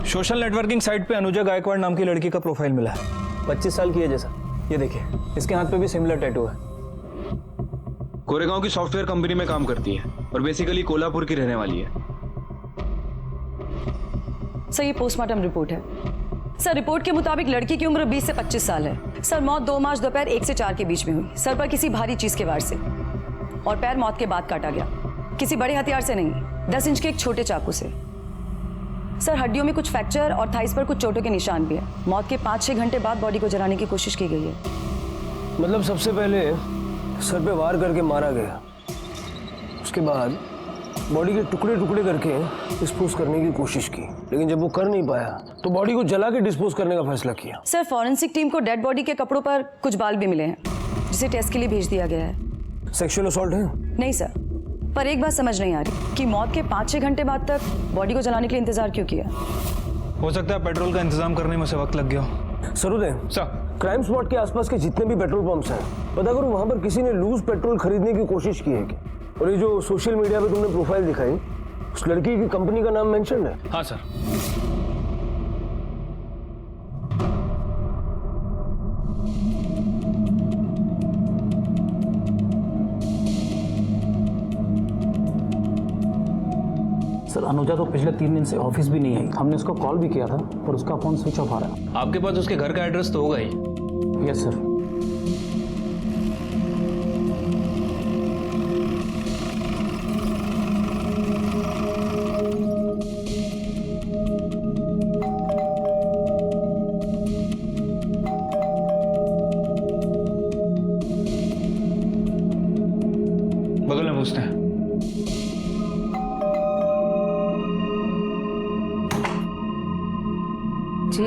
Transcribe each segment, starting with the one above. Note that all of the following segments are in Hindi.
सोशल नेटवर्किंग साइट पे अनुजा गायकवाड़ नाम की लड़की का प्रोफाइल मिला है। 25 साल की है जैसा। ये देखिए, इसके हाथ पे भी सिमिलर टैटू है। कोरेगांव की सॉफ्टवेयर कंपनी में काम करती है और बेसिकली कोल्हापुर की रहने वाली है। सर, ये पोस्टमार्टम रिपोर्ट है। सर, रिपोर्ट के मुताबिक लड़की की उम्र 20 से 25 साल है। सर, मौत 2 मार्च दोपहर 1 से 4 के बीच में हुई। सर पर किसी भारी चीज के वार से, और पैर मौत के बाद काटा गया। किसी बड़े हथियार से नहीं, 10 इंच के एक छोटे चाकू से। सर, हड्डियों में कुछ फ्रैक्चर और थाइस पर कुछ चोटों के निशान भी है। मौत के 5-6 घंटे बाद बॉडी को जलाने की कोशिश की गई है। मतलब सबसे पहले सर पे वार करके मारा गया, उसके बाद बॉडी के टुकड़े टुकड़े करके डिस्पोज करने की कोशिश की, लेकिन जब वो कर नहीं पाया तो बॉडी को जला के डिस्पोज करने का फैसला किया। सर, फॉरेंसिक टीम को डेड बॉडी के कपड़ों पर कुछ बाल भी मिले हैं, जिसे टेस्ट के लिए भेज दिया गया है। सेक्सुअल असॉल्ट है? नहीं सर, पर एक बात समझ नहीं आ रही कि मौत के 5-6 घंटे बाद तक बॉडी को जलाने के लिए इंतजार क्यों किया। हो सकता है पेट्रोल का इंतजाम करने में उसे वक्त लग गया हो। सरोदय सर, क्राइम स्पॉट के आसपास के जितने भी पेट्रोल पंप्स हैं, पता करो वहां पर किसी ने लूज पेट्रोल खरीदने की कोशिश की है क्या? और ये जो सोशल मीडिया पे तुमने प्रोफाइल दिखाई, उस लड़की की कंपनी का नाम मेंशन है? हाँ सर। सर, अनुजा तो पिछले 3 दिन से ऑफिस भी नहीं आई। हमने उसको कॉल भी किया था पर उसका फोन स्विच ऑफ आ रहा है। आपके पास उसके घर का एड्रेस तो होगा ही। Yes sir. बगल में पूछते हैं। जी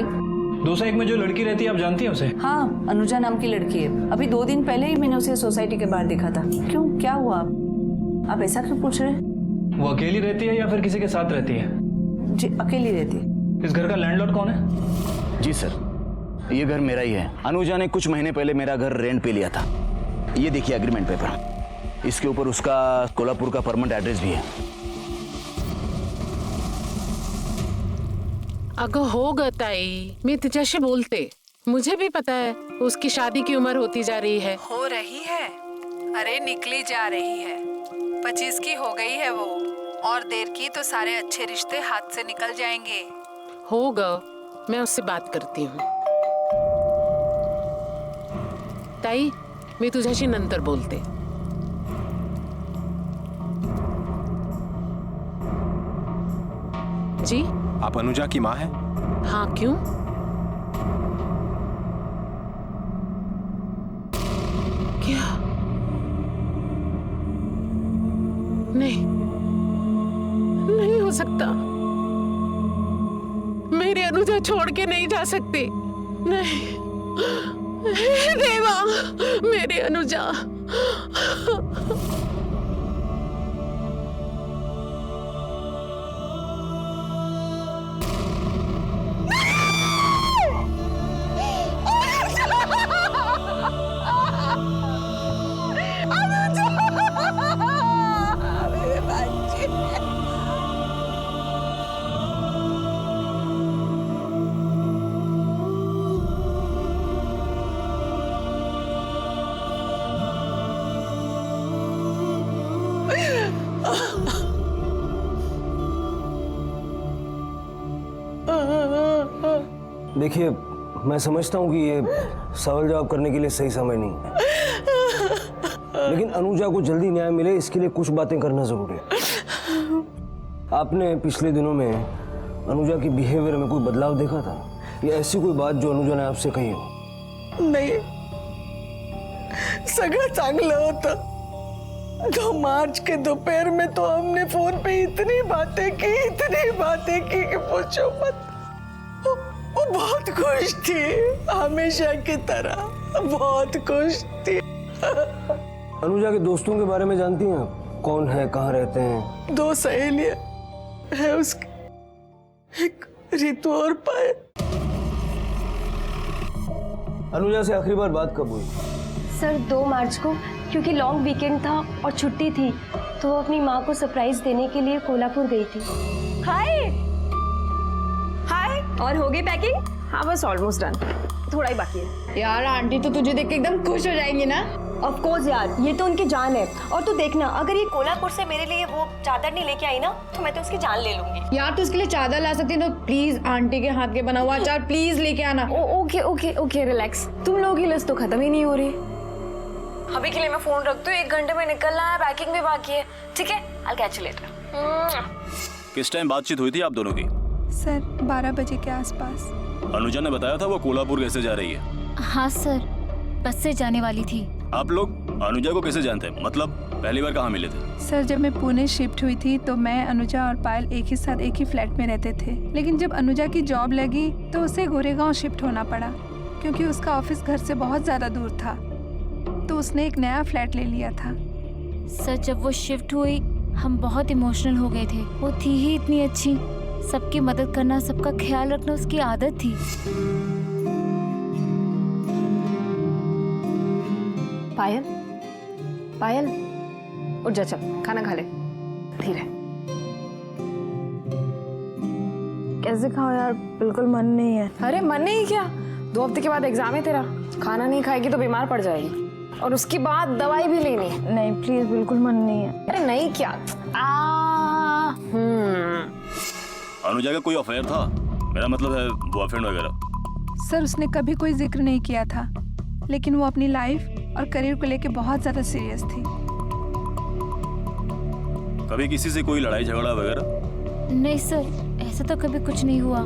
201 में जो लड़की रहती है, आप जानती हैं उसे? हाँ, अनुजा नाम की लड़की है। अभी 2 दिन पहले ही मैंने उसे सोसाइटी के बाहर देखा था। क्यों, क्या हुआ? आप ऐसा क्यों पूछ रहे हैं? वो अकेली रहती है या फिर किसी के साथ रहती है? जी, अकेली रहती है। इस घर का लैंडलॉर्ड कौन है? जी सर, ये घर मेरा ही है। अनुजा ने कुछ महीने पहले मेरा घर रेंट पे लिया था। ये देखिए एग्रीमेंट पेपर, इसके ऊपर उसका कोल्हापुर का परमानेंट एड्रेस भी है। अगं हो ग ताई, मी तिच्याशी बोलते। मुझे भी पता है उसकी शादी की उम्र होती जा रही है। हो रही है? अरे निकली जा रही है। 25 की हो गई है वो, और देर की तो सारे अच्छे रिश्ते हाथ से निकल जाएंगे। हो ग, मैं उससे बात करती हूँ। ताई, मी तुझ्याशी नंतर बोलते। जी, आप अनुजा की माँ हैं? हाँ, क्यों? क्या? नहीं, नहीं हो सकता। मेरी अनुजा छोड़ के नहीं जा सकती। नहीं, हे देवा, मेरी अनुजा। देखिए, मैं समझता हूँ कि ये सवाल जवाब करने के लिए सही समय नहीं है, लेकिन अनुजा को जल्दी न्याय मिले इसके लिए कुछ बातें करना जरूरी है। आपने पिछले दिनों में अनुजा की बिहेवियर में कोई बदलाव देखा था, या ऐसी कोई बात जो अनुजा ने आपसे कही हो? नाही, सगळं चांगलं होतं। 2 मार्च के दोपहर में तो हमने फोन पे इतनी बातें की कि पूछो मत। वो बहुत खुश थी, हमेशा की तरह बहुत खुश थी। अनुजा के दोस्तों के बारे में जानती हैं आप? कौन है, कहाँ रहते हैं? 2 सहेलियां है उसकी, एक रितु और पायल। अनुजा से आखिरी बार बात कब हुई? सर 2 मार्च को, क्योंकि लॉन्ग वीकेंड था और छुट्टी थी, तो वो अपनी माँ को सरप्राइज देने के लिए कोल्हापुर गई थी। हाय हाय और हो गई पैकिंग? हाँ बस ऑलमोस्ट डन, थोड़ा ही बाकी है। यार आंटी तो तुझे देख के एकदम खुश हो जाएंगी ना। ऑफ कोर्स यार, ये तो उनकी जान है। और तू देखना, अगर ये कोल्हापुर से मेरे लिए वो चादर नहीं लेके आई ना तो मैं तो उसकी जान ले लूंगी। यार तो उसके लिए चादर ला सकती है तो प्लीज आंटी के हाथ के बना हुआ अचार प्लीज लेके आना। Okay okay okay relax. तुम लोगों की लिस्ट तो खत्म ही नहीं हो रही। अभी के लिए मैं फोन रखती हूँ, 1 घंटे में निकलना है, पैकिंग भी बाकी है। ठीक है, I'll catch you later। किस टाइम बातचीत हुई थी आप दोनों की? सर 12 बजे के आसपास। अनुजा ने बताया था वो कोल्हापुर कैसे जा रही है? हाँ सर, बस से जाने वाली थी। आप लोग अनुजा को कैसे जानते हैं? मतलब पहली बार कहाँ मिले थे? सर जब मैं पुणे शिफ्ट हुई थी तो मैं, अनुजा और पायल एक ही साथ एक ही फ्लैट में रहते थे। लेकिन जब अनुजा की जॉब लगी तो उसे गोरेगांव शिफ्ट होना पड़ा क्योंकि उसका ऑफिस घर से बहुत ज़्यादा दूर था, तो उसने एक नया फ्लैट ले लिया था। सर जब वो शिफ्ट हुई हम बहुत इमोशनल हो गए थे। वो थी ही इतनी अच्छी, सबकी मदद करना, सबका ख्याल रखना उसकी आदत थी। पायल, पायल उठ जा, चल खाना खा ले। धीरे। कैसे खाओ यार, बिल्कुल मन नहीं है। अरे मन नहीं क्या, 2 हफ्ते के बाद एग्जाम है तेरा। खाना नहीं खाएगी तो बीमार पड़ जाएगी और उसके बाद दवाई भी लेनी है। नहीं प्लीज, बिल्कुल मन नहीं है। अरे नहीं क्या? अनुजा का कोई अफेयर था? मेरा मतलब है बॉयफ्रेंड वगैरह। सर उसने कभी कोई जिक्र नहीं किया था, लेकिन वो अपनी लाइफ और करियर को लेके बहुत ज़्यादा सीरियस थी। कभी किसी से कोई लड़ाई झगड़ा वगैरह? नहीं सर, ऐसा तो कभी कुछ नहीं हुआ।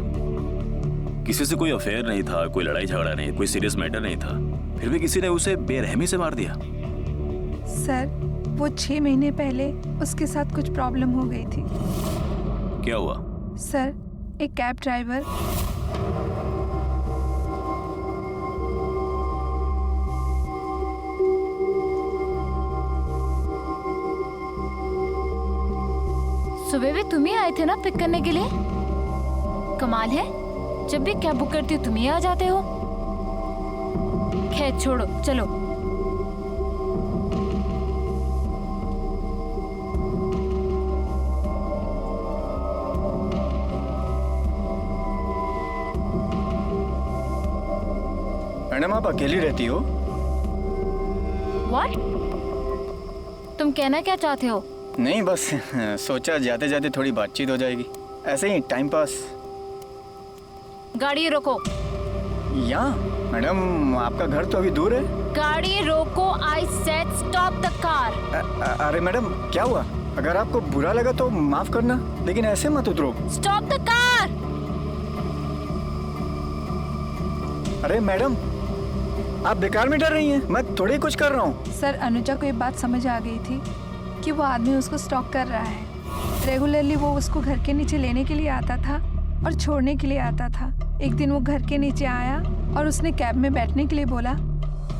किसी से कोई अफेयर नहीं था, कोई लड़ाई झगड़ा नहीं, कोई सीरियस मैटर नहीं था, फिर भी किसी ने उसे बेरहमी से मार दिया। सर वो 6 महीने पहले उसके साथ कुछ प्रॉब्लम हो गई थी। क्या हुआ? सर एक कैब ड्राइवर सुबह भी तुम ही आए थे ना पिक करने के लिए? कमाल है, जब भी कैब बुक करती हो तुम ही आ जाते हो। खैर छोड़ो, चलो। मैडम आप अकेली रहती हो? What? तुम कहना क्या चाहते हो? नहीं बस सोचा जाते जाते थोड़ी बातचीत हो जाएगी, ऐसे ही टाइम पास। गाड़ी रोको। यहाँ मैडम आपका घर तो अभी दूर है। गाड़ी रोको, I said stop the car. अरे मैडम क्या हुआ? अगर आपको बुरा लगा तो माफ करना, लेकिन ऐसे मत उतरो। Stop the car. अरे मैडम आप बेकार में डर रही हैं, मैं थोड़ी कुछ कर रहा हूँ। सर अनुजा को ये बात समझ आ गई थी कि वो आदमी उसको स्टॉक कर रहा है। रेगुलरली वो उसको घर के नीचे लेने के लिए आता था और छोड़ने के लिए आता था। एक दिन वो घर के नीचे आया और उसने कैब में बैठने के लिए बोला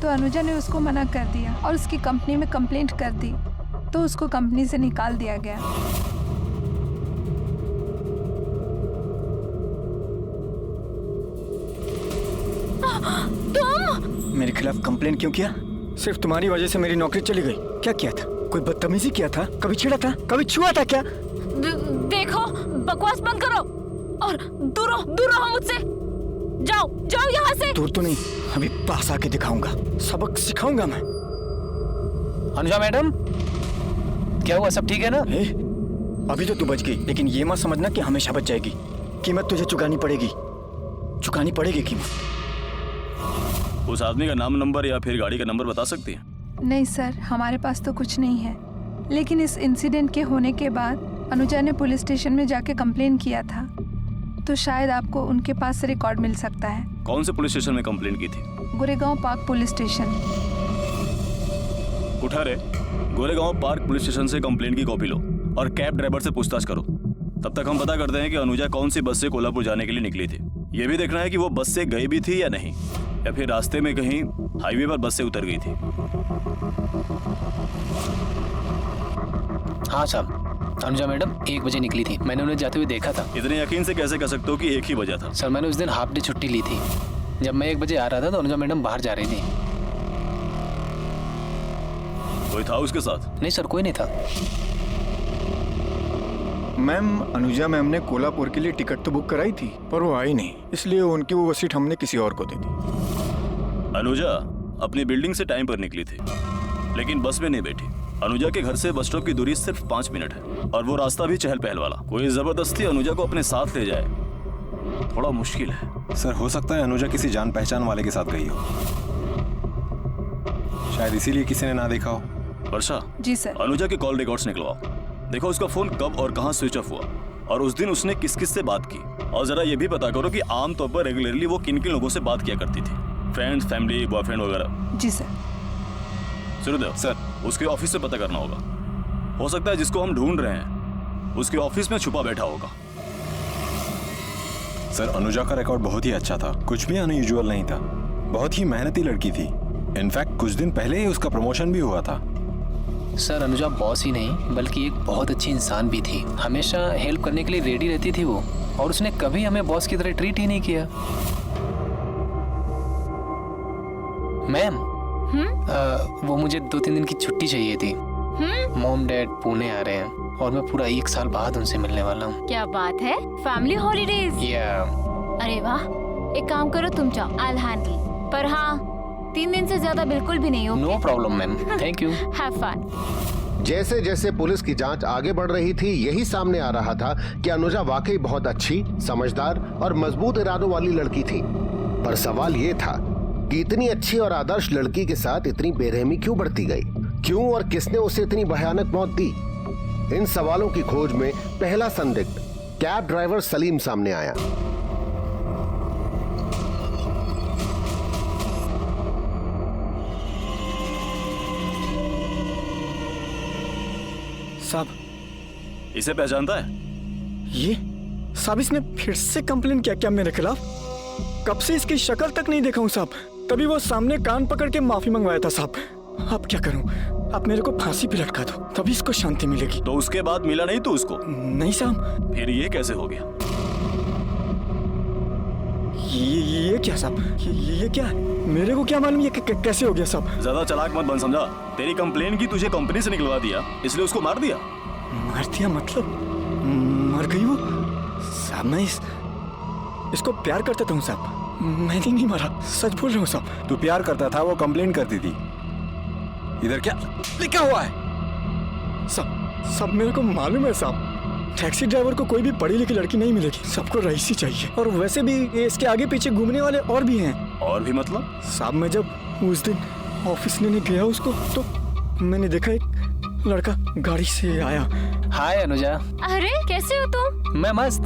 तो अनुजा ने उसको मना कर दिया और उसकी कंपनी में कंप्लेंट कर दी, तो उसको कंपनी से निकाल दिया गया। तुम मेरे खिलाफ कंप्लेंट क्यों किया? सिर्फ तुम्हारी वजह से मेरी नौकरी चली गई। क्या किया था? कोई बदतमीजी किया था? कभी छिड़ा था? कभी छुआ था क्या? देखो बकवास बंद करो और दूर रहो मुझसे। जाओ जाओ यहाँ से। दूर तो नहीं, अभी पास आके दिखाऊंगा, सबक सिखाऊंगा मैं। अनुजा मैडम क्या हुआ, सब ठीक है ना? अभी तो तू बच गई, लेकिन ये मत समझना कि हमेशा बच जाएगी। कीमत तुझे चुकानी पड़ेगी, चुकानी पड़ेगी कीमत। उस आदमी का नाम, नंबर या फिर गाड़ी का नंबर बता सकती है? नहीं सर, हमारे पास तो कुछ नहीं है, लेकिन इस इंसिडेंट के होने के बाद अनुजा ने पुलिस स्टेशन में जाके कंप्लेन किया था, तो शायद आपको उनके पास से रिकॉर्ड मिल सकता है। कौन से पुलिस स्टेशन में कंप्लेन की थी? Goregaon park police station. उठा रे, गोरेगांव पार्क पुलिस स्टेशन से कंप्लेन की कॉपी लो और कैब ड्राइवर से पूछताछ करो। तब तक हम पता करते हैं कि अनुजा कौन सी बस से कोल्हापुर जाने के लिए निकली थी। ये भी देखना है कि वो बस से गई भी थी या नहीं, या फिर रास्ते में कहीं हाईवे पर बस से उतर गई थी। हाँ साहब, अनुजा मैडम 1 बजे निकली थी, मैंने उन्हें जाते हुए देखा था। इतने यकीन से कैसे कह सकते हो कि 1 ही बजा था? सर मैंने उस दिन हाफ डे छुट्टी ली थी। जब मैं 1 बजे आ रहा था तो अनुजा मैडम बाहर जा रही थी। कोई था उसके साथ? नहीं सर, कोई नहीं था। मैम, अनुजा मैम ने कोल्हापुर के लिए टिकट तो बुक कराई थी पर वो आई नहीं, इसलिए उनकी वो सीट हमने किसी और को दे दी। अनुजा अपनी बिल्डिंग से टाइम पर निकली थी, लेकिन बस में नहीं बैठी। अनुजा के घर से बस स्टॉप की दूरी सिर्फ 5 मिनट है और वो रास्ता भी चहल पहल वाला। कोई जबरदस्ती अनुजा को अपने साथ ले जाए, थोड़ा मुश्किल है। सर, हो सकता है अनुजा किसी जान पहचान वाले के साथ गई हो, शायद इसीलिए किसी ने ना देखा हो। वर्षा। जी सर। अनुजा के कॉल रिकॉर्ड्स निकलवाओ, देखो उसका फोन कब और कहां स्विच ऑफ हुआ और उस दिन उसने किस किस से बात की। और जरा ये भी पता करो कि आमतौर पर रेगुलरली वो किन किन लोगों से बात किया करती थी, फ्रेंड्स, फैमिली, बॉयफ्रेंड वगैरह। जी सर। सूर्यदेव सर, उसके ऑफिस से पता करना होगा। हो सकता है जिसको हम ढूंढ रहे हैं उसके ऑफिस में छुपा बैठा होगा। सर, अनुजा का रिकॉर्ड बहुत ही अच्छा था, कुछ भी अनयूजुअल नहीं था। बहुत ही मेहनती लड़की थी। इनफैक्ट कुछ दिन पहले ही उसका प्रमोशन भी हुआ था। सर, अनुजा बॉस ही नहीं बल्कि एक बहुत अच्छी इंसान भी थी। हमेशा हेल्प करने के लिए रेडी रहती थी वो, और उसने कभी हमें बॉस की तरह ट्रीट ही नहीं किया। मैम, वो मुझे 2-3 दिन की छुट्टी चाहिए थी। मॉम डैड पुणे आ रहे हैं और मैं पूरा 1 साल बाद उनसे मिलने वाला हूँ। क्या बात है, फैमिली हॉलीडेज। अरे वाह, एक काम करो तुम जाओ, आई विल हैंडल। पर हाँ, 3 दिन से ज्यादा बिल्कुल भी नहीं हो। No problem ma'am, thank you. Have fun. जैसे जैसे पुलिस की जांच आगे बढ़ रही थी, यही सामने आ रहा था कि अनुजा वाकई बहुत अच्छी, समझदार और मजबूत इरादों वाली लड़की थी। पर सवाल ये था कि इतनी अच्छी और आदर्श लड़की के साथ इतनी बेरहमी क्यों बढ़ती गई? क्यों और किसने उसे इतनी भयानक मौत दी? इन सवालों की खोज में पहला संदिग्ध कैब ड्राइवर सलीम सामने आया। साहब, इसे पहचानता है? ये साहब, इसने फिर से कंप्लेन किया क्या मेरे खिलाफ? कब से इसकी शक्ल तक नहीं देखा हूँ साहब। तभी वो सामने कान पकड़ के माफी मंगवाया था साहब। अब क्या करूँ? आप मेरे को फांसी पे लटका दो, तभी इसको शांति मिलेगी। तो उसके बाद मिला नहीं तू उसको? नहीं साहब। फिर ये कैसे हो गया? ये क्या साहब? ये क्या है? मेरे को क्या मालूम ये कैसे हो गया साहब? ज्यादा चालाक मत बन, समझा? तेरी कंप्लेन की तुझे कंपनी से निकलवा दिया, इसलिए उसको मार दिया। मार दिया मतलब? मर गई वो? साहब, मैं इसको प्यार करता था साहब, मैंने नहीं मारा, सच बोल रहा हूँ साहब। तू प्यार करता था, वो कंप्लेन करती थी। इधर क्या लिखा हुआ है? सब मेरे को मालूम है साहब। टैक्सी ड्राइवर को कोई भी पढ़ी लिखी लड़की नहीं मिलेगी, सबको रईसी चाहिए। और वैसे भी इसके आगे पीछे घूमने वाले और भी हैं। और भी मतलब? साहब, मैं जब उस दिन ऑफिस लेने गया उसको, तो मैंने देखा एक लड़का गाड़ी से आया। हाय अनुजा। अरे कैसे हो तुम? मैं मस्त।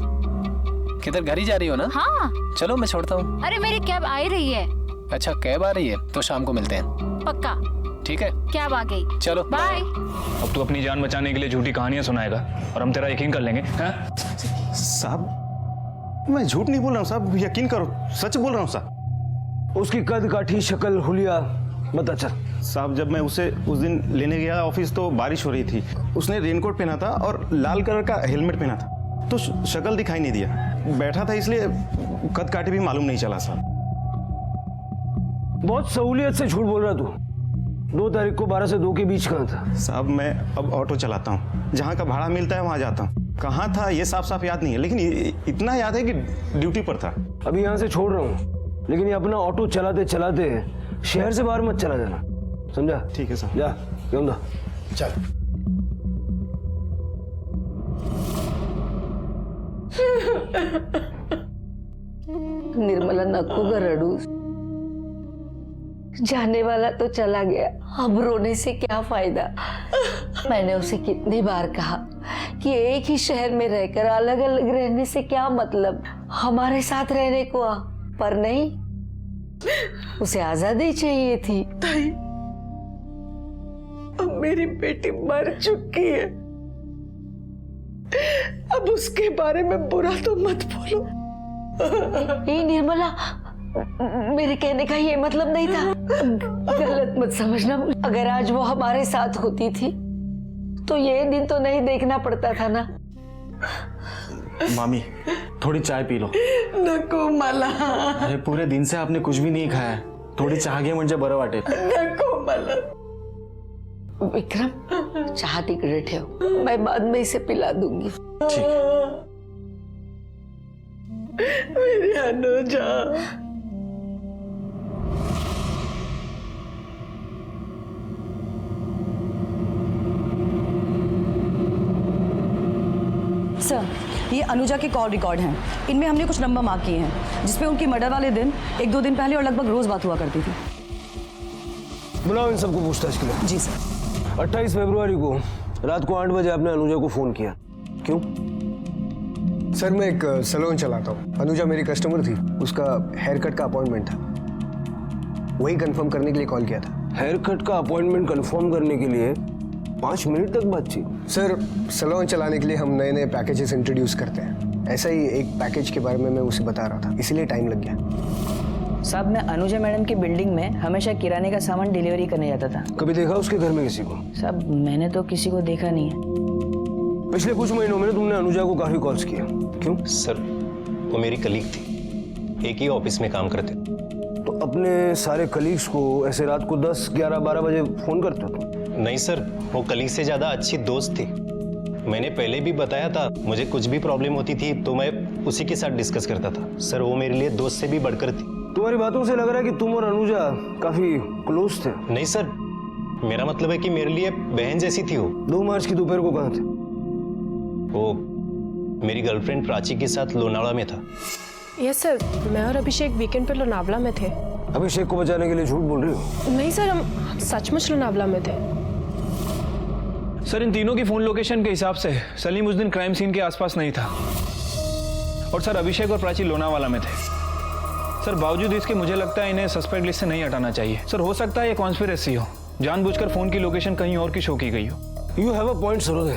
किधर, घर ही जा रही हो ना? हाँ। चलो मैं छोड़ता हूँ। अरे मेरी कैब आ ही रही है। अच्छा, कैब आ रही है तो शाम को मिलते हैं। पक्का। ठीक है, कैब आ गई। चलो बाय। अब तू अपनी जान बचाने के लिए झूठी कहानियां सुनाएगा और हम तेरा यकीन कर लेंगे? साहब, मैं झूठ नहीं बोल रहा हूँ साहब, यकीन करो, सच बोल रहा हूँ साहब। उसकी कद काठी, शक्ल, हुलिया बता चल। साहब, जब मैं उसे उस दिन लेने गया ऑफिस तो बारिश हो रही थी। उसने रेनकोट पहना था और लाल कलर का हेलमेट पहना था, तो शक्ल दिखाई नहीं दिया। बैठा था इसलिए कद काठी भी मालूम नहीं चला साहब। बहुत सहूलियत से झूठ बोल रहा तू। 2 तारीख को 12 से 2 के बीच कहाँ था? साहब, मैं अब ऑटो चलाता हूँ, जहाँ का भाड़ा मिलता है वहाँ जाता हूँ। कहाँ था ये साफ साफ याद नहीं है, लेकिन इतना याद है कि ड्यूटी पर था। अभी यहाँ से छोड़ रहा हूँ, लेकिन ये अपना ऑटो चलाते चलाते शहर से बाहर मत चला जाना, समझा? ठीक है साहब। जा यमुना चल। निर्मला, नको ग रडू। जाने वाला तो चला गया, अब रोने से क्या फायदा? मैंने उसे कितनी बार कहा कि एक ही शहर में रहकर अलग अलग रहने से क्या मतलब, हमारे साथ रहने को आ। पर नहीं, उसे आजादी चाहिए थी। ताई, अब मेरी बेटी मर चुकी है, अब उसके बारे में बुरा तो मत बोलो। ये निर्मला, मेरे कहने का ये मतलब नहीं था, गलत मत समझना। अगर आज वो हमारे साथ होती थी तो ये दिन तो नहीं देखना पड़ता था ना। मामी, थोड़ी चाय पी लो। नको मला। अरे पूरे दिन से आपने कुछ भी नहीं खाया है, थोड़ी चहा घे म्हणजे बरं वाटेल। नको मला। विक्रम चाह टिकट है, मैं बाद में इसे पिला दूंगी। मेरी अनुजा। सर, ये अनुजा के कॉल रिकॉर्ड हैं। इनमें हमने कुछ नंबर मार्क किए हैं जिसपे उनकी मर्डर वाले दिन 1-2 दिन पहले और लगभग रोज बात हुआ करती थी। बुलाओ इन सबको पूछताछ के लिए। जी सर। 28 फरवरी को रात को 8 बजे आपने अनुजा को फोन किया, क्यों? सर मैं एक सैलून चलाता हूँ, अनुजा मेरी कस्टमर थी, उसका हेयर कट का अपॉइंटमेंट था, वही कंफर्म करने के लिए कॉल किया था। हेयर कट का अपॉइंटमेंट कंफर्म करने के लिए 5 मिनट तक बातचीत? सर सैलून चलाने के लिए हम नए नए पैकेजेस इंट्रोड्यूस करते हैं, ऐसा ही एक पैकेज के बारे में मैं उसे बता रहा था, इसीलिए टाइम लग गया। साहब मैं अनुजा मैडम की बिल्डिंग में हमेशा किराने का सामान डिलीवरी करने जाता था। कभी देखा उसके घर में किसी को? साहब मैंने तो किसी को देखा नहीं है। पिछले कुछ महीनों में तुमने अनुजा को काफी कॉल्स किया, क्यों? सर वो मेरी कलीग थी, एक ही ऑफिस में काम करते। तो अपने सारे कलीग्स को ऐसे रात को 10, 11, 12 बजे फोन करते हो? नहीं सर, वो कलीग से ज्यादा अच्छी दोस्त थी। मैंने पहले भी बताया था, मुझे कुछ भी प्रॉब्लम होती थी तो मैं उसी के साथ डिस्कस करता था। सर वो मेरे लिए दोस्त से भी बढ़कर थी। तुम्हारी बातों से लग रहा है कि तुम और अनुजा काफी क्लोज थे। नहीं सर, मेरा मतलब है कि मेरे लिए बहन जैसी थी वो। 2 मार्च की दोपहर को कहाँ थे? वो मेरी गर्लफ्रेंड प्राची के साथ लोनावला में था। यस सर, मैं और अभिषेक वीकेंड पे लोनावला में थे। अभिषेक को बचाने के लिए झूठ बोल रही हो? नहीं सर, हम सचमुच लोनावला में थे। सर इन तीनों की फोन लोकेशन के हिसाब से सलीम उस दिन क्राइम सीन के आसपास नहीं था, और सर अभिषेक और प्राची लोनावाला में थे। सर बावजूद इसके मुझे लगता है इन्हें सस्पेक्ट लिस्ट से नहीं हटाना चाहिए। सर हो सकता है ये कॉन्स्पिरेसी हो, जानबूझकर फोन की लोकेशन कहीं और की शो की गई हो। You have a point Sarode.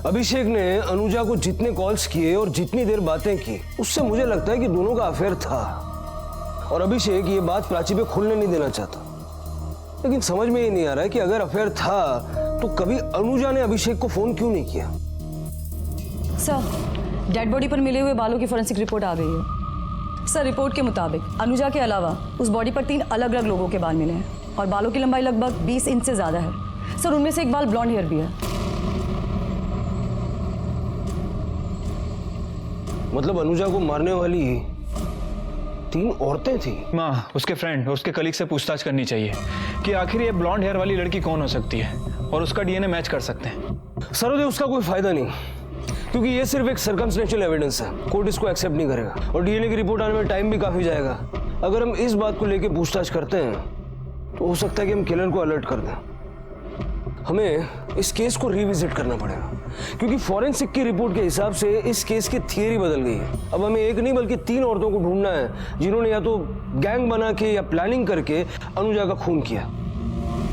Abhishek ने अनुजा को जितने कॉल्स किए और जितनी देर बातें की, उससे मुझे लगता है कि दोनों का अफेयर था, और अभिषेक ये बात प्राची पे खुलने नहीं देना चाहता। लेकिन समझ में ये नहीं आ रहा है कि अगर अफेयर था तो कभी अनुजा ने अभिषेक को फोन क्यों नहीं किया? सर डेड बॉडी पर मिले हुए बालों की फोरेंसिक रिपोर्ट आ गई है। सर रिपोर्ट के मुताबिक अनुजा के अलावा उस बॉडी पर 3 अलग अलग लोगों के बाल मिले हैं, और बालों की लंबाई लगभग 20 इंच से ज्यादा है। सर उनमें से एक बाल ब्लॉन्ड हेयर भी है। मतलब अनुजा को मारने वाली 3 औरतें थी? माँ, उसके फ्रेंड और उसके कलीग से पूछताछ करनी चाहिए कि आखिर ये ब्लॉन्ड हेयर वाली लड़की कौन हो सकती है, और उसका डीएनए मैच कर सकते हैं। सरोदे उसका कोई फायदा नहीं, क्योंकि ये सिर्फ एक सर्कमस्टेंशियल एविडेंस है, कोर्ट इसको एक्सेप्ट नहीं करेगा, और डीएनए की रिपोर्ट आने में टाइम भी काफी जाएगा। अगर हम इस बात को लेकर पूछताछ करते हैं तो हो सकता है कि हम किलर को अलर्ट कर दें। हमें इस केस को रिविजिट करना पड़ेगा, क्योंकि फॉरेंसिक की रिपोर्ट के हिसाब से इस केस की थियरी बदल गई है। अब हमें एक नहीं बल्कि 3 औरतों को ढूंढना है जिन्होंने या तो गैंग बना के या प्लानिंग करके अनुजा का खून किया।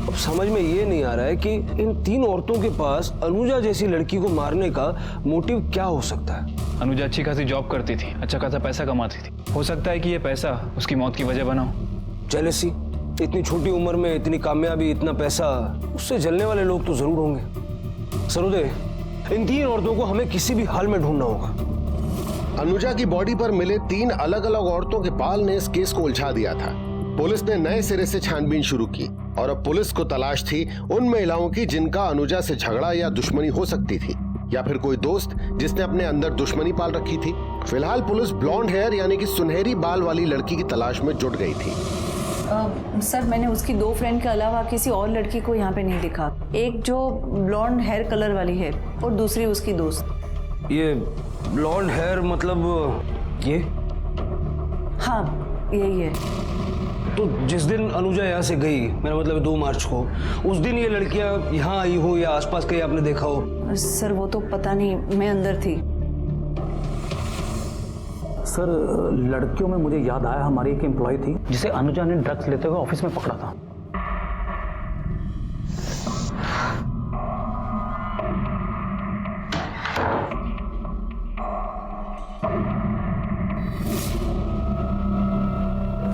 अब समझ में ये नहीं आ रहा है कि इन 3 औरतों के पास अनुजा जैसी लड़की को मारने का मोटिव क्या हो सकता है। अनुजा अच्छी खासी जॉब करती थी, अच्छा खासा पैसा कमाती थी। हो सकता है कि ये पैसा उसकी मौत की वजह बना हो। जेलसी, इतनी छोटी उम्र में इतनी कामयाबी, इतना पैसा, उससे जलने वाले लोग तो जरूर होंगे। सरोदे, इन 3 औरतों को हमें किसी भी हाल में ढूंढना होगा। अनुजा की बॉडी पर मिले 3 अलग अलग औरतों के बाल ने इस केस को उलझा दिया था। पुलिस ने नए सिरे से छानबीन शुरू की, और अब पुलिस को तलाश थी उन महिलाओं की जिनका अनुजा से झगड़ा या दुश्मनी हो सकती थी, या फिर कोई दोस्त जिसने अपने अंदर दुश्मनी पाल रखी थी। फिलहाल पुलिस ब्लॉन्ड हेयर यानी कि सुनहरी बाल वाली लड़की की तलाश में जुट गई थी। सर मैंने उसकी 2 फ्रेंड के अलावा किसी और लड़की को यहाँ पे नहीं देखा। एक जो ब्लॉन्ड हेयर कलर वाली है और दूसरी उसकी दोस्त। ये ब्लॉन्ड हेयर मतलब ये? हाँ यही है। तो जिस दिन अनुजा यहाँ से गई, मेरा मतलब 2 मार्च को, उस दिन ये लड़कियाँ यहाँ आई हो या आसपास कहीं आपने देखा हो? सर वो तो पता नहीं, मैं अंदर थी। सर लड़कियों में मुझे याद आया, हमारी एक एम्प्लॉय थी जिसे अनुजा ने ड्रग्स लेते हुए ऑफिस में पकड़ा था।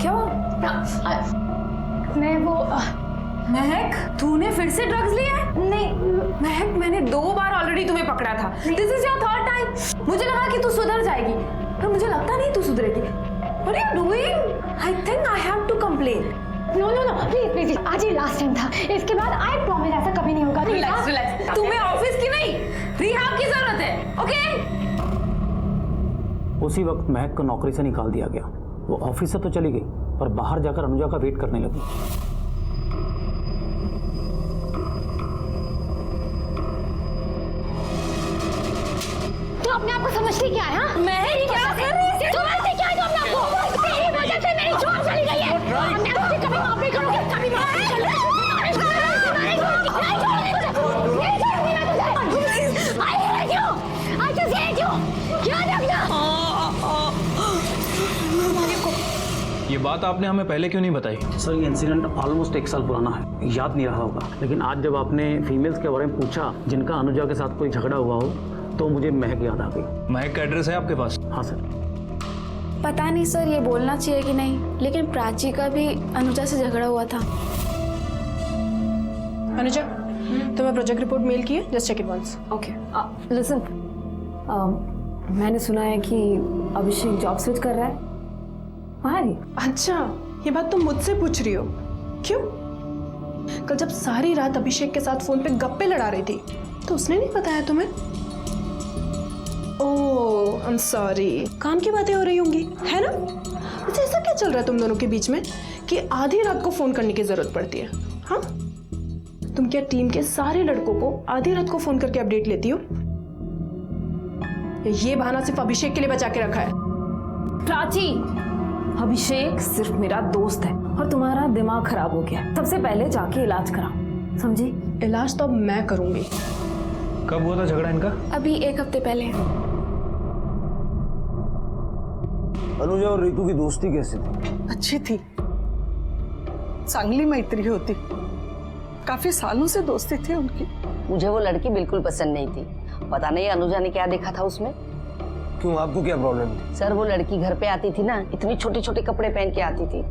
क्या? मैं वो महक, तूने फिर से ड्रग्स लिया है? नहीं महक, मैंने 2 बार ऑलरेडी तुम्हें पकड़ा था। This is your 3rd time. मुझे लगा कि तू सुधर जाएगी, पर मुझे लगता नहीं तू सुधरेगी। What are you doing? I think I have to complain. No no no please please, आज ही लास्ट टाइम था, इसके बाद आई प्रॉमिस ऐसा कभी नहीं होगा। रिलैक्स रिलैक्स, तुम्हें ऑफिस की नहीं रिहाब की जरूरत है, ओके? उसी वक्त महक को नौकरी से निकाल दिया गया। वो ऑफिस से तो चली गई पर बाहर जाकर अनुजा का वेट करने लगी। तो अपने आप को समझती क्या है? हाँ? मैं ही क्या कर रही हूँ? समझती क्या है तो अपने आप को? तेरी वजह से मेरी जॉब चली गई है। मैं तुझे कभी माफ नहीं करूँगी, कभी माफ नहीं करूँगी। ये बात आपने हमें पहले क्यों नहीं बताई? सर ये इंसिडेंट ऑलमोस्ट 1 साल पुराना है, याद नहीं रहा होगा। लेकिन आज जब आपने फीमेल्स के बारे में पूछा जिनका अनुजा के साथ कोई झगड़ा हुआ हो तो मुझे महक याद आ गई। महक का एड्रेस है आपके पास? हाँ सर। पता नहीं सर ये बोलना चाहिए कि नहीं, लेकिन प्राची का भी अनुजा से झगड़ा हुआ था। अनुजा, तुम्हें प्रोजेक्ट रिपोर्ट मेल की है? Just check it once. Okay listen, मैंने सुना है कि अभिषेक जॉब स्विच कर रहा है। वहाँ ही? अच्छा, ये बात तुम मुझसे पूछ रही हो? क्यों? कल जब सारी रात अभिषेक के साथ फोन पे गप्पे लड़ा रही थी तो उसने नहीं बताया तुम्हें? ओह आई एम सॉरी, काम की बातें हो रही होंगी, है ना? अच्छा, ऐसा क्या चल रहा है तुम दोनों के बीच में कि आधी रात को फोन करने की जरूरत पड़ती है? हाँ, तुम क्या टीम के सारे लड़कों को आधी रात को फोन करके अपडेट लेती हो? ये बहाना सिर्फ अभिषेक के लिए बचा के रखा है? प्राची, अभिषेक सिर्फ मेरा दोस्त है और तुम्हारा दिमाग खराब हो गया। सबसे पहले जाके इलाज कराओ, समझी? इलाज तो अब मैं करूंगी। कब हुआ था झगड़ा इनका? अभी 1 हफ्ते पहले। अनुजा और रितु की दोस्ती कैसी थी? अच्छी थी, चांगली मैत्री होती, काफी सालों से दोस्ती थी उनकी। मुझे वो लड़की बिल्कुल पसंद नहीं थी। पता नहीं अनुजा ने क्या देखा था उसमें। क्यों, आपको क्या प्रॉब्लम थी? सर वो लड़की घर पे आती थी ना, इतनी छोटे छोटे कपड़े पहन के आती थी।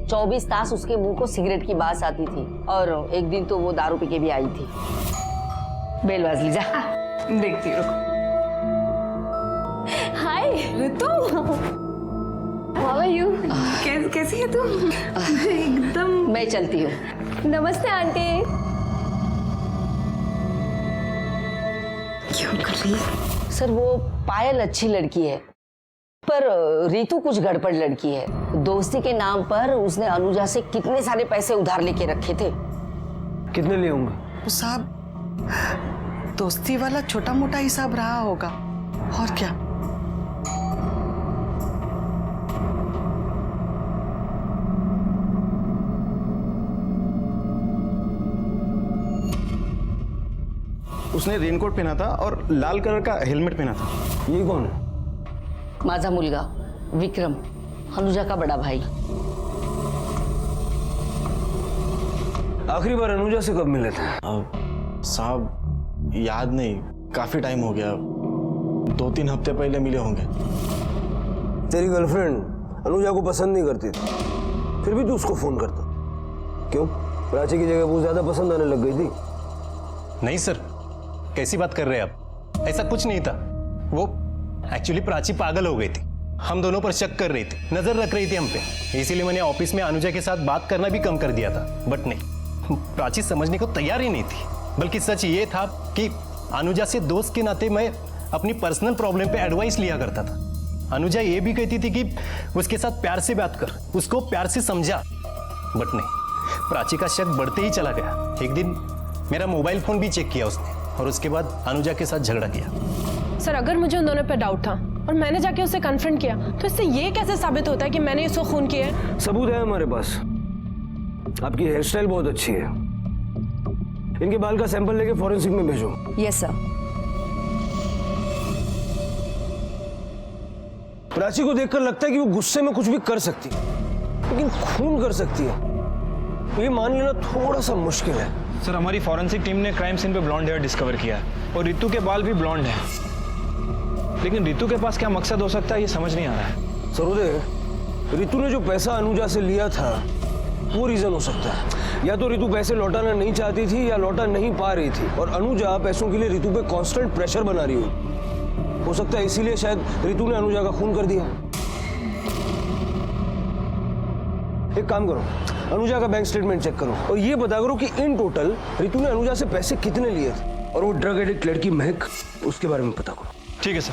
24 तास उसके मुंह को सिगरेट की बास आती थी और एक दिन तो वो दारू पी के भी आई थी। बेल बाज लीजा, देखती रुको। हाय रितु, हाउ आर यू? कैसी है तुम? एकदम। मैं चलती हूँ। नमस्ते आंटी। क्यों कर रही है? सर वो पायल अच्छी लड़की है पर रितु कुछ गड़बड़ लड़की है। दोस्ती के नाम पर उसने अनुजा से कितने सारे पैसे उधार लेके रखे थे। कितने लिए होंगे? साहब, दोस्ती वाला छोटा मोटा हिसाब रहा होगा, और क्या। उसने रेनकोट पहना था और लाल कलर का हेलमेट पहना था। ये कौन है? माझा मुलगा विक्रम, अनुजा का बड़ा भाई। आखिरी बार अनुजा से कब मिले थे? साहब याद नहीं, काफी टाइम हो गया, 2-3 हफ्ते पहले मिले होंगे। तेरी गर्लफ्रेंड अनुजा को पसंद नहीं करती थी, फिर भी तू उसको फोन करता क्यों? प्राची की जगह वो ज्यादा पसंद आने लग गई थी? नहीं सर, कैसी बात कर रहे हैं आप? ऐसा कुछ नहीं था। वो एक्चुअली प्राची पागल हो गई थी, हम दोनों पर शक कर रही थी, नजर रख रही थी हम पे। इसीलिए मैंने ऑफिस में अनुजा के साथ बात करना भी कम कर दिया था। बट नहीं, प्राची समझने को तैयार ही नहीं थी। बल्कि सच ये था कि अनुजा से दोस्त के नाते मैं अपनी पर्सनल प्रॉब्लम पे एडवाइस लिया करता था। अनुजा ये भी कहती थी कि उसके साथ प्यार से बात कर, उसको प्यार से समझा। बट नहीं, प्राची का शक बढ़ते ही चला गया। एक दिन मेरा मोबाइल फोन भी चेक किया उसने और उसके बाद अनुजा के साथ झगड़ा किया। सर अगर मुझे उन दोनों पे डाउट था और मैंने जाके उसे कन्फ्रंट किया तो इससे ये कैसे साबित होता है कि मैंने इसको खून किया है? सबूत है हमारे पास। आपकी हेयर स्टाइल बहुत अच्छी है। इनके बाल का सैंपल लेके फॉरेंसिक में भेजो। Yes sir. प्राची को देखकर लगता है कि वो गुस्से में कुछ भी कर सकती है, लेकिन खून कर सकती है ये मान लेना थोड़ा सा मुश्किल है। सर हमारी फॉरेंसिक टीम ने क्राइम सीन पे ब्लॉन्ड हेयर डिस्कवर किया है और रितु के बाल भी ब्लॉन्ड हैं। लेकिन रितु के पास क्या मकसद हो सकता है ये समझ नहीं आ रहा है। सरोदे, रितु ने जो पैसा अनुजा से लिया था वो रीजन हो सकता है। या तो रितु पैसे लौटाना नहीं चाहती थी या लौटा नहीं पा रही थी और अनुजा पैसों के लिए रितु पे कांस्टेंट प्रेशर बना रही हो सकता है इसीलिए शायद रितु ने अनुजा का खून कर दिया। एक काम करो, अनुजा का बैंक स्टेटमेंट चेक करो और ये पता करो कि इन टोटल रितु ने अनुजा से पैसे कितने लिए थे, और वो ड्रग एडिक्ट लड़की महक, उसके बारे में पता करो। ठीक है सर।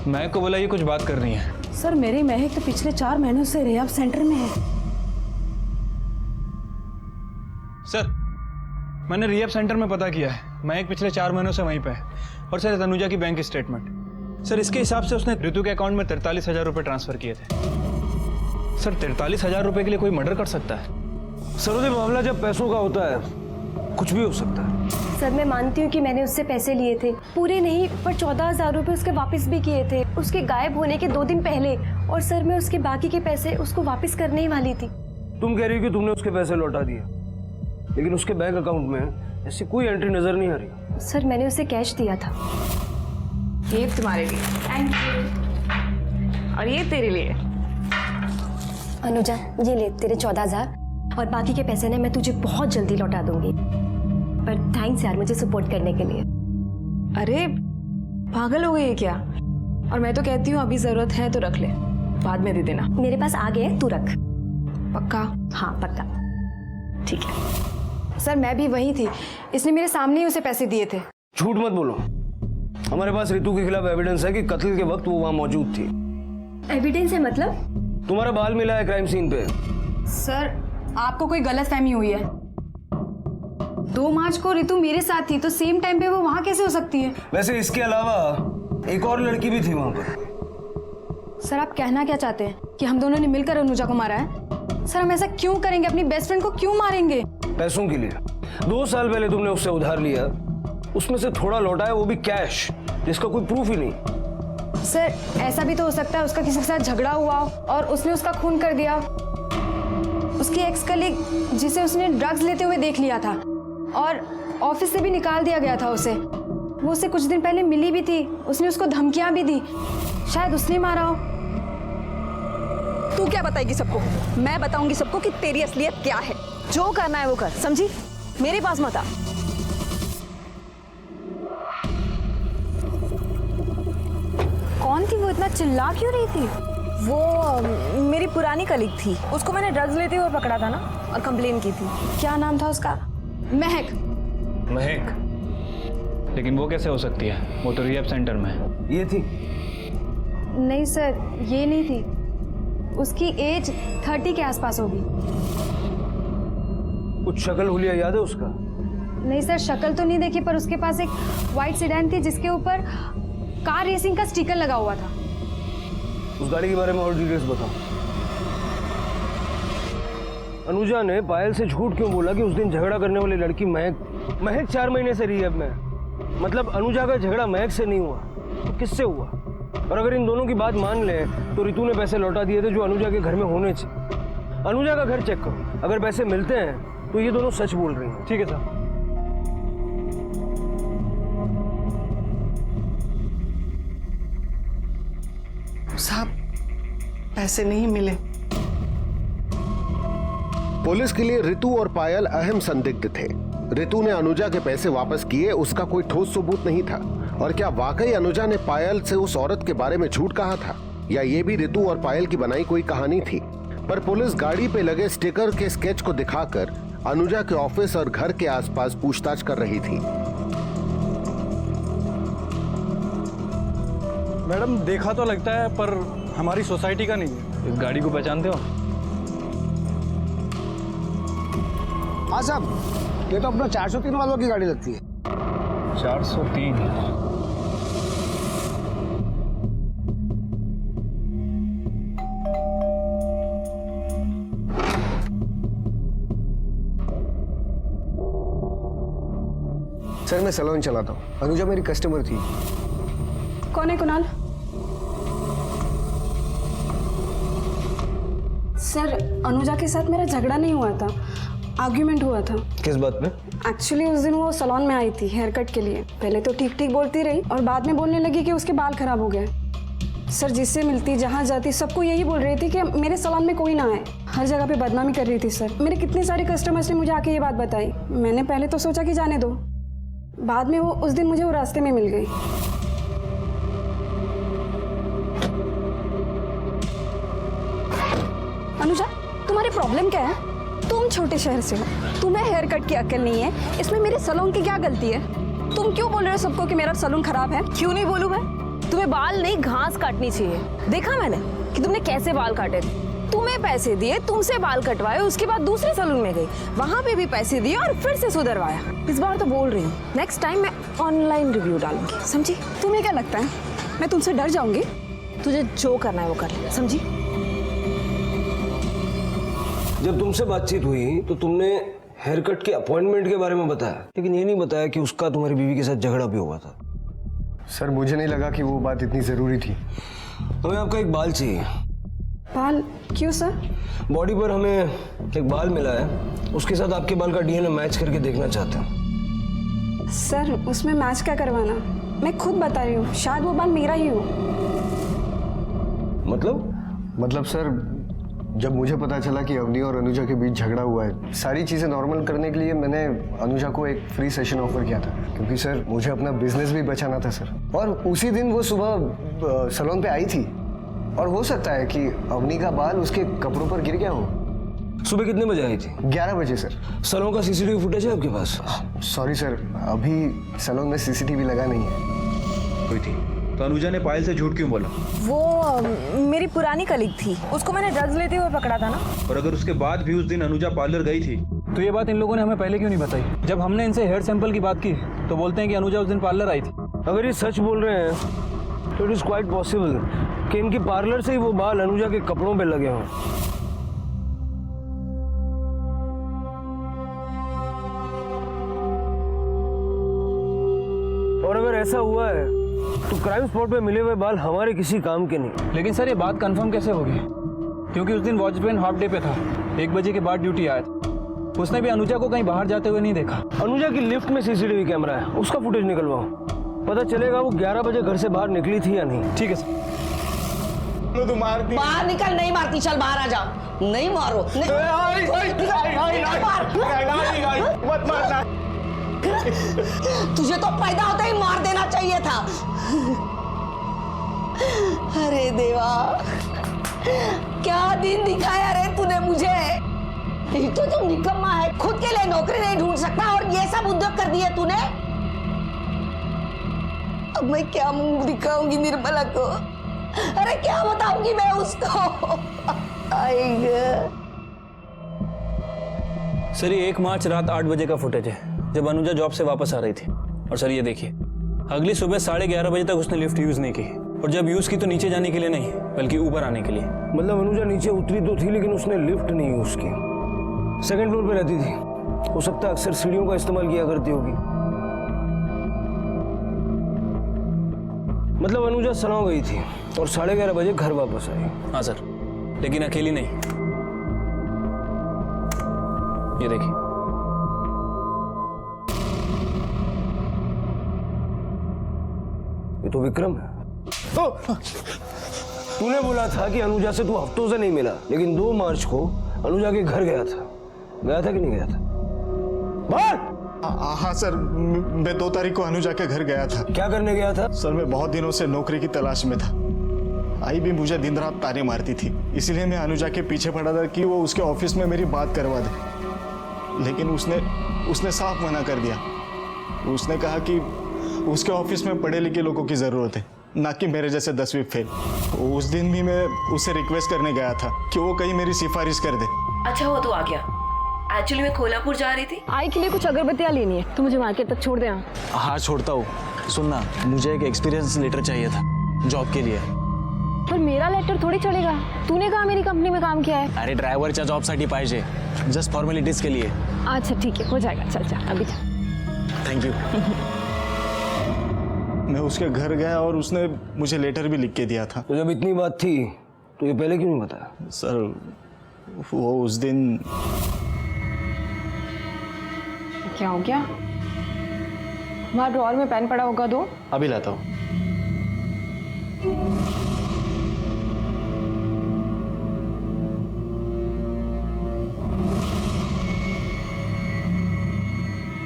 महक को बोला ये कुछ बात करनी है। सर मेरी महक तो पिछले 4 महीनों से रिहैब सेंटर में है। सर मैंने रिहैब सेंटर में पता किया है, महक पिछले 4 महीनों से वहीं पे है। और सर तनुजा की बैंक स्टेटमेंट, सर इसके हिसाब से उसने ऋतु के अकाउंट में 43,000 रुपये ट्रांसफर किए थे। सर 43,000 रुपये के लिए कोई मर्डर कर सकता है? सरोदे, मामला जब पैसों का होता है कुछ भी हो सकता है। सर मैं मानती हूँ कि मैंने उससे पैसे लिए थे, पूरे नहीं पर 14,000 रुपये उसके वापस भी किए थे उसके गायब होने के 2 दिन पहले। और सर मैं उसके बाकी के पैसे उसको वापस करने ही वाली थी। तुम कह रही हो कि तुमने उसके पैसे लौटा दिए, लेकिन उसके बैंक अकाउंट में ऐसी कोई एंट्री नजर नहीं आ रही। सर मैंने उसे कैश दिया था। ये तुम्हारे लिए। Thank you. और ये तेरे लिए। अनुजा ये ले तेरे 14,000 और बाकी के पैसे ना मैं तुझे बहुत जल्दी लौटा दूंगी। पर थैंक्स यार मुझे सपोर्ट करने के लिए। अरे पागल हो गई है क्या? और मैं तो कहती हूँ अभी जरूरत है तो रख ले, बाद में दे देना। मेरे पास आ गए, तू रख। पक्का? हाँ पक्का। ठीक है। सर मैं भी वही थी, इसने मेरे सामने ही उसे पैसे दिए थे। झूठ मत बोलो, हमारे पास रितु के खिलाफ एविडेंस है कि कत्ल के वक्त वो वहां मौजूद थी। एविडेंस है मतलब? तुम्हारा बाल मिला है क्राइम सीन पे। सर आपको कोई गलतफहमी हुई है। 2 मार्च को रितु मेरे साथ थी, तो सेम टाइम पे वो वहां कैसे हो सकती है? वैसे इसके अलावा एक और लड़की भी थी वहां पर। सर आप कहना क्या चाहते हैं कि हम दोनों ने मिलकर अनुजा को मारा है? सर हम ऐसा क्यों करेंगे? अपनी बेस्ट फ्रेंड को क्यों मारेंगे? पैसों के लिए। 2 साल पहले तुमने उससे उधार लिया, उसमें से थोड़ा लौटाया, वो भी कैश, जिसका कोई प्रूफ ही नहीं। सर ऐसा भी तो हो सकता है उसका किसी के साथ झगड़ा हुआ और उसने उसका खून कर दिया। उसकी एक्स कलीग जिसे उसने ड्रग्स लेते हुए देख लिया था और ऑफिस से भी निकाल दिया गया था उसे। वो उससे कुछ दिन पहले मिली भी थी, उसने उसको धमकियां भी दी, शायद उसने मारा हो। तू क्या बताएगी सबको? मैं बताऊंगी सबको कि तेरी असलियत क्या है। जो करना है वो कर, समझी? मेरे पास मत आ। कौन थी वो? इतना चिल्ला क्यों रही थी? वो मेरी पुरानी कलीग थी, उसको मैंने ड्रग्स लेते हुए पकड़ा था ना और कंप्लेन की थी। क्या नाम था उसका? महक। महक? लेकिन वो कैसे हो सकती है? वो तो रिहैब सेंटर में है। ये थी? नहीं सर ये नहीं थी, उसकी एज 30 के आसपास होगी। कुछ शक्ल हुलिया याद है उसका? नहीं सर शक्ल तो नहीं देखी, पर उसके पास एक व्हाइट सेडान थी जिसके ऊपर कार रेसिंग का स्टिकर लगा हुआ था। उस गाड़ी के बारे में और डिटेल्स बताओ। अनुजा ने पायल से झूठ क्यों बोला कि उस दिन झगड़ा करने वाली लड़की महक 4 महीने से रिहैब में है? मतलब अनुजा का झगड़ा महक से नहीं हुआ तो किससे हुआ? और अगर इन दोनों की बात मान ले तो रितु ने पैसे लौटा दिए थे जो अनुजा के घर में होने चाहिए। अनुजा का घर चेक करो, अगर पैसे मिलते हैं तो ये दोनों सच बोल रही हैं। ठीक है सर। साहब पैसे नहीं मिले। पुलिस के लिए रितु और पायल अहम संदिग्ध थे। रितु ने अनुजा के पैसे वापस किए, उसका कोई ठोस सबूत नहीं था। और क्या वाकई अनुजा ने पायल से उस औरत के बारे में झूठ कहा था, या ये भी रितु और पायल की बनाई कोई कहानी थी? पर पुलिस गाड़ी पे लगे स्टिकर के स्केच को दिखाकर अनुजा के ऑफिस और घर के आसपास पूछताछ कर रही थी। मैडम देखा तो लगता है पर हमारी सोसाइटी का नहीं है। इस गाड़ी को पहचानते हो? हाँ साहब, ये तो अपना 403 वालों की गाड़ी लगती है। 403? सर मैं सैलून चलाता हूँ, अनुजा मेरी कस्टमर थी। कौन है कुणाल? सर अनुजा के साथ मेरा झगड़ा नहीं हुआ था, आर्ग्यूमेंट हुआ था। किस बात में? एक्चुअली उस दिन वो सैलून में आई थी हेयर कट के लिए। पहले तो ठीक ठीक बोलती रही और बाद में बोलने लगी कि उसके बाल खराब हो गए। सर जिससे मिलती जहाँ जाती सबको यही बोल रही थी कि मेरे सैलून में कोई ना आए। हर जगह पे बदनामी कर रही थी सर। मेरे कितने सारे कस्टमर्स ने मुझे आके ये बात बताई। मैंने पहले तो सोचा कि जाने दो, बाद में वो उस दिन मुझे वो रास्ते में मिल गई। अनुजा, तुम्हारी प्रॉब्लम क्या है? तुम छोटे शहर से हो, तुम्हें हेयर कट की अक्ल नहीं है, इसमें मेरे सैलून की क्या गलती है? तुम क्यों बोल रहे हो सबको कि मेरा सैलून खराब है? क्यों नहीं बोलूं मैं? तुम्हें बाल नहीं घास काटनी चाहिए। देखा मैंने कि तुमने कैसे बाल काटे थे। तुम्हें पैसे दिए, तुमसे बाल कटवाए, उसके बाद दूसरे सैलून में गई, वहां पे भी पैसे दिए और फिर से सुधरवाया। इस बार तो बोल रही हूँ, नेक्स्ट टाइम मैं ऑनलाइन रिव्यू डालूंगी, समझी? तुम्हें क्या लगता है मैं तुमसे डर जाऊंगी? तुझे जो करना है वो कर ले, समझी? जब तुमसे बातचीत हुई तो तुमने हेयर कट के अपॉइंटमेंट के बारे में बताया, लेकिन ये नहीं बताया कि उसका तुम्हारी बीवी के साथ झगड़ा भी हुआ था। सर मुझे नहीं लगा कि वो बात इतनी जरूरी थी। हमें आपका एक बाल चाहिए। बाल? क्यों सर? बॉडी पर हमें एक बाल मिला है, उसके साथ आपके बाल का डीएनए मैच करके देखना चाहते हैं। सर उसमें मैच क्या करवाना? मैं खुद बता रही हूँ, शायद वो बाल मेरा ही हो। मतलब सर, जब मुझे पता चला कि अवनी और अनुजा के बीच झगड़ा हुआ है, सारी चीज़ें नॉर्मल करने के लिए मैंने अनुजा को एक फ्री सेशन ऑफर किया था, क्योंकि सर मुझे अपना बिजनेस भी बचाना था सर। और उसी दिन वो सुबह सैलून पे आई थी, और हो सकता है कि अवनी का बाल उसके कपड़ों पर गिर गया हो। सुबह कितने बजे आई थी? 11 बजे सर। सैलून का सीसीटीवी फुटेज है आपके पास? सॉरी सर, अभी सैलून में सीसीटीवी लगा नहीं है। कोई थी तो अनुजा ने पायल से झूठ क्यों बोला? वो मेरी पुरानी कलीग थी, उसको मैंने ड्रग्स लेते हुए पकड़ा था ना। और अगर उसके बाद भी उस दिन अनुजा पार्लर गई थी तो ये बात इन लोगों ने हमें पहले क्यों नहीं बताई? जब हमने इनसे हेयर सैंपल की बात की तो बोलते हैं कि अनुजा उस दिन पार्लर आई थी। अगर ये सच बोल रहे हैं तो इट इज क्वाइट पॉसिबल कि इनकी पार्लर से ही वो बाल अनुजा के कपड़ों पे लगे हों। और अगर ऐसा हुआ है तो क्राइम स्पॉट पे मिले हुए बाल हमारे किसी काम के नहीं। लेकिन सर ये बात कंफर्म कैसे होगी? क्योंकि उस दिन वॉचमैन हाफ डे पे था, 1 बजे के बाद ड्यूटी आया था। उसने भी अनुजा को कहीं बाहर जाते हुए नहीं देखा। अनुजा की लिफ्ट में सीसीटीवी कैमरा है, उसका फुटेज निकलवाओ, पता चलेगा वो 11 बजे घर से बाहर निकली थी या नहीं। ठीक है सर। तू मारती, बाहर निकल। नहीं मारती, चल बाहर आ जा। नहीं मारो, मत मारना। तुझे तो पैदा होते ही मार देना चाहिए था। अरे देवा, क्या दिन दिखाया रे तूने मुझे। एक तो तू निकम्मा है, खुद के लिए नौकरी नहीं ढूंढ सकता और ये सब उद्योग कर दिए तूने। अब मैं क्या मुंह दिखाऊंगी निर्मला को? अरे क्या बताऊंगी मैं उसको? सर ये 1 मार्च रात 8 बजे का फुटेज है, जब अनुजा जॉब से वापस आ रही थी। और सर ये देखिए, अगली सुबह 11:30 बजे तक उसने लिफ्ट यूज नहीं की, और जब यूज की तो नीचे जाने के लिए नहीं बल्कि ऊपर आने के लिए। मतलब अनुजा नीचे उतरी तो थी लेकिन उसने लिफ्ट नहीं यूज की। 2nd फ्लोर पे रहती थी, हो सकता है अक्सर सीढ़ियों का इस्तेमाल किया करती होगी। मतलब अनुजा सराव गई थी और 11:30 बजे घर वापस आई। हाँ सर, लेकिन अकेली नहीं। ये देखिए, ये तो विक्रम है। तूने बोला था कि अनुजा से तू हफ्तों से नहीं मिला, लेकिन 2 मार्च को अनुजा के घर गया था कि नहीं गया था? हाँ सर, मैं 2 तारीख को अनुजा के घर गया था। क्या करने गया था? सर मैं बहुत दिनों से नौकरी की तलाश में था। आई भी मुझे दिन रात ताने मारती थी, इसलिए मैं अनुजा के पीछे पड़ा था कि वो उसके ऑफिस में मेरी बात करवा दे। लेकिन उसने साफ मना कर दिया। उसने कहा कि उसके ऑफिस में पढ़े लिखे लोगों की ज़रूरत है, ना कि मेरे जैसे 10वीं फेल। उस दिन भी मैं उससे रिक्वेस्ट करने गया था कि वो कहीं मेरी सिफारिश कर दे। अच्छा वो तो आ गया। एक्चुअली मैं कोल्हापुर जा रही थी, आई के लिए कुछ अगरबत्तियाँ लेनी है, तो मुझे मार्केट तक छोड़ दे। हाँ छोड़ता हूँ। सुनना, मुझे एक एक्सपीरियंस लेटर चाहिए था जॉब के लिए। पर मेरा लेटर थोड़ी चलेगा, तूने कहा मेरी कंपनी में काम किया है। अरे ड्रायव्हरच्या जॉबसाठी पाहिजे, जस्ट फॉर्मॅलिटीज के लिए। अच्छा ठीक है, हो जाएगा, चल जा अभी जा। Thank you. मैं उसके घर गया और उसने मुझे लेटर भी लिख के दिया था। तो जब इतनी बात थी तो ये पहले क्यों नहीं बताया? सर वो उस दिन क्या हो गया? वहाँ ड्रॉअर में पेन पड़ा होगा, दो। अभी लाता हूँ।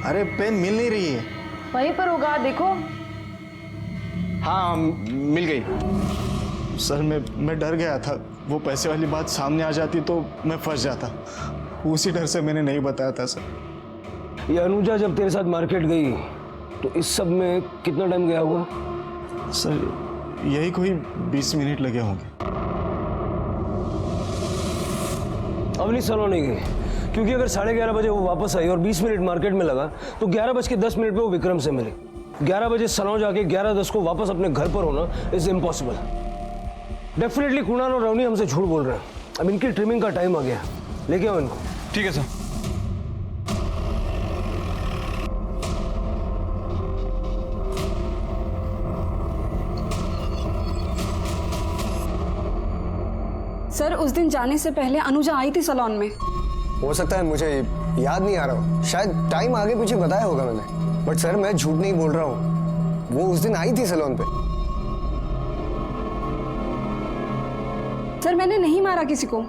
अरे पेन मिल नहीं रही है। वहीं पर होगा, देखो। हाँ मिल गई। सर मैं डर गया था, वो पैसे वाली बात सामने आ जाती तो मैं फंस जाता, उसी डर से मैंने नहीं बताया था सर। ये अनुजा जब तेरे साथ मार्केट गई तो इस सब में कितना टाइम गया होगा? सर यही कोई 20 मिनट लगे होंगे। अवनी सलोन नहीं गई, क्योंकि अगर 11:30 बजे वो वापस आई और 20 मिनट मार्केट में लगा तो 11:10 पे वो विक्रम से मिली। 11 बजे सलोन जाके 11:10 को वापस अपने घर पर होना इज इम्पॉसिबल। डेफिनेटली कुणाल और रवनी हमसे झूठ बोल रहे हैं। अब इनकी ट्रिमिंग का टाइम आ गया, लेके आओ इनको। ठीक है सर। सर उस दिन जाने से पहले अनुजा आई थी सलोन में। हो सकता है, मुझे याद नहीं आ रहा हूँ, शायद टाइम आगे पीछे बताया होगा मैंने, बट सर मैं झूठ नहीं बोल रहा हूँ, वो उस दिन आई थी सलोन पे। सर मैंने नहीं मारा किसी को।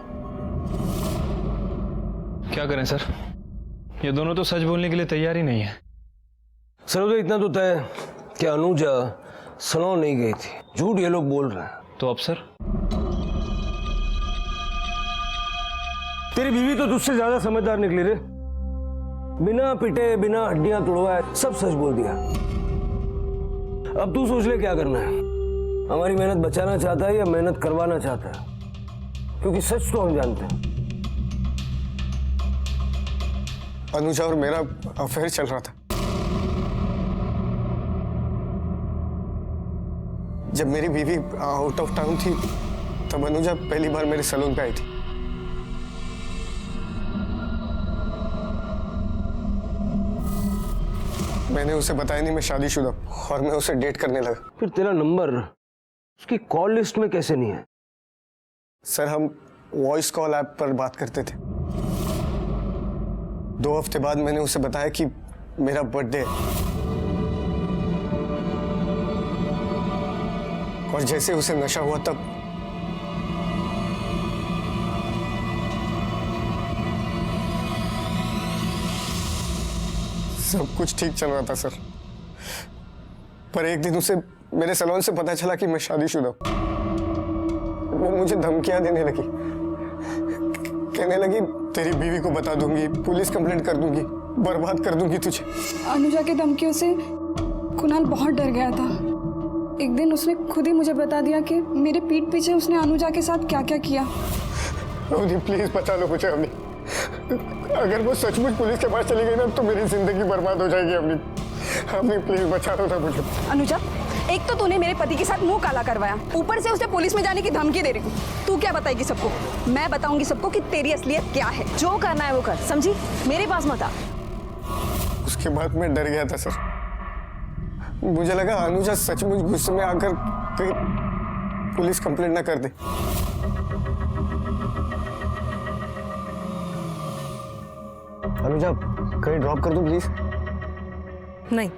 क्या करें सर, ये दोनों तो सच बोलने के लिए तैयार ही नहीं है। सर तो इतना तो तय कि अनुजा सलोन नहीं गई थी, झूठ ये लोग बोल रहे हैं। तो अब सर? तेरी बीवी तो तुझसे ज्यादा समझदार निकली रे। बिना पिटे, बिना हड्डियां तोड़वाए सब सच बोल दिया। अब तू सोच ले क्या करना है। हमारी मेहनत बचाना चाहता है या मेहनत करवाना चाहता है, क्योंकि सच तो हम जानते हैं। अनुजा और मेरा अफेयर चल रहा था। जब मेरी बीवी आउट ऑफ टाउन थी तब अनुजा पहली बार मेरे सैलून पे आई थी। मैंने उसे बताया नहीं मैं शादीशुदा और मैं उसे डेट करने लगा। फिर तेरा नंबर उसकी कॉल लिस्ट में कैसे नहीं है? सर हम वॉइस कॉल ऐप पर बात करते थे। 2 हफ्ते बाद मैंने उसे बताया कि मेरा बर्थडे है, और जैसे उसे नशा हुआ तब सब कुछ ठीक चल रहा था सर, पर एक दिन उसे मेरे सैलून से पता चला कि मैं शादीशुदा हूं। वो मुझे धमकियां देने लगी, कहने लगी तेरी बीवी को बता दूंगी, पुलिस कंप्लेंट कर दूंगी, बर्बाद कर दूंगी तुझे। अनुजा की धमकियों से कुणाल बहुत डर गया था। एक दिन उसने खुद ही मुझे बता दिया कि मेरे पीठ पीछे उसने अनुजा के साथ क्या क्या किया। अवनी प्लीज बचा लो मुझे। अवनी अगर वो सचमुच पुलिस के पास चली गई ना तो मेरी जिंदगी बर्बाद हो जाएगी। अवनी प्लीज बचा लो ना मुझे। अनुजा, एक तो तूने मेरे पति के साथ मुंह काला करवाया, ऊपर से उसे पुलिस में जाने की धमकी दे रही हूँ। तू क्या बताएगी सबको? मैं बताऊंगी सबको कि तेरी असलियत क्या है। जो करना है वो कर, समझी? मेरे पास मत आ। उसके बाद मैं डर गया था सर। मुझे लगा अनुजा सचमुच गुस्से में आकर कहीं पुलिस कंप्लेंट ना कर दे। अनुजा कहीं ड्रॉप कर दूं प्लीज? नहीं।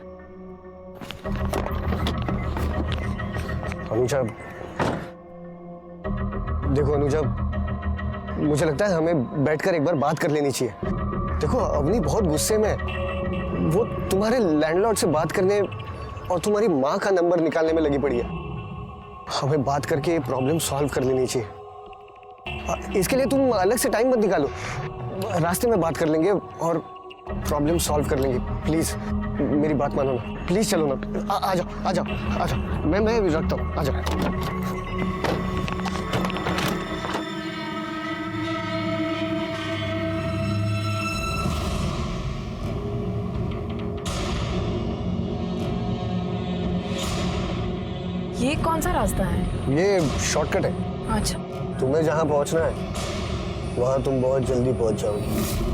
अनुजा देखो, अनुजा मुझे लगता है हमें बैठकर एक बार बात कर लेनी चाहिए। देखो अवनी बहुत गुस्से में है, वो तुम्हारे लैंडलॉर्ड से बात करने और तुम्हारी माँ का नंबर निकालने में लगी पड़ी है। हमें बात करके प्रॉब्लम सॉल्व कर लेनी चाहिए। इसके लिए तुम अलग से टाइम मत निकालो, रास्ते में बात कर लेंगे और प्रॉब्लम सॉल्व कर लेंगे। प्लीज मेरी बात मानो ना, प्लीज चलो ना। आ जाओ आ जाओ आ जाओ, मैं भी रखता हूँ, आ जाओ। ये कौन सा रास्ता है? ये शॉर्टकट है। अच्छा। तुम्हें जहां पहुंचना है वहां तुम बहुत जल्दी पहुंच जाओगी।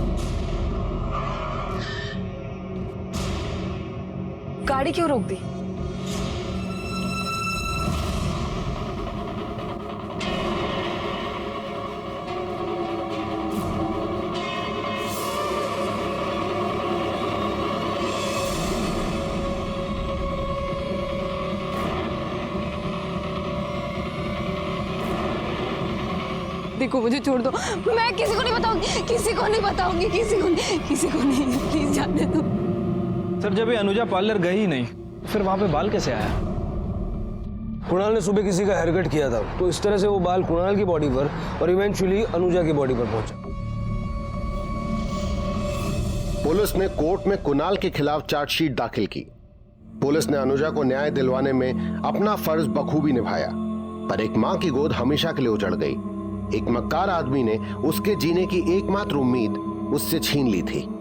गाड़ी क्यों रोक दी? देखो मुझे छोड़ दो, मैं किसी को नहीं बताऊंगी, किसी को नहीं बताऊंगी, किसी को नहीं, प्लीज जाने दो। सर जब ये अनुजा पार्लर गई ही नहीं, फिर वहां पे बाल कैसे आया? कुणाल ने सुबह किसी का हेयर कट किया था, तो इस तरह से वो बाल कुणाल की बॉडी पर और इवेंचुअली अनुजा की बॉडी पर पहुंचा। पुलिस ने कोर्ट में कुणाल के खिलाफ चार्जशीट दाखिल की। पुलिस ने अनुजा को न्याय दिलवाने में अपना फर्ज बखूबी निभाया, पर एक मां की गोद हमेशा के लिए उजड़ गई। एक मक्कार आदमी ने उसके जीने की एकमात्र उम्मीद उससे छीन ली थी।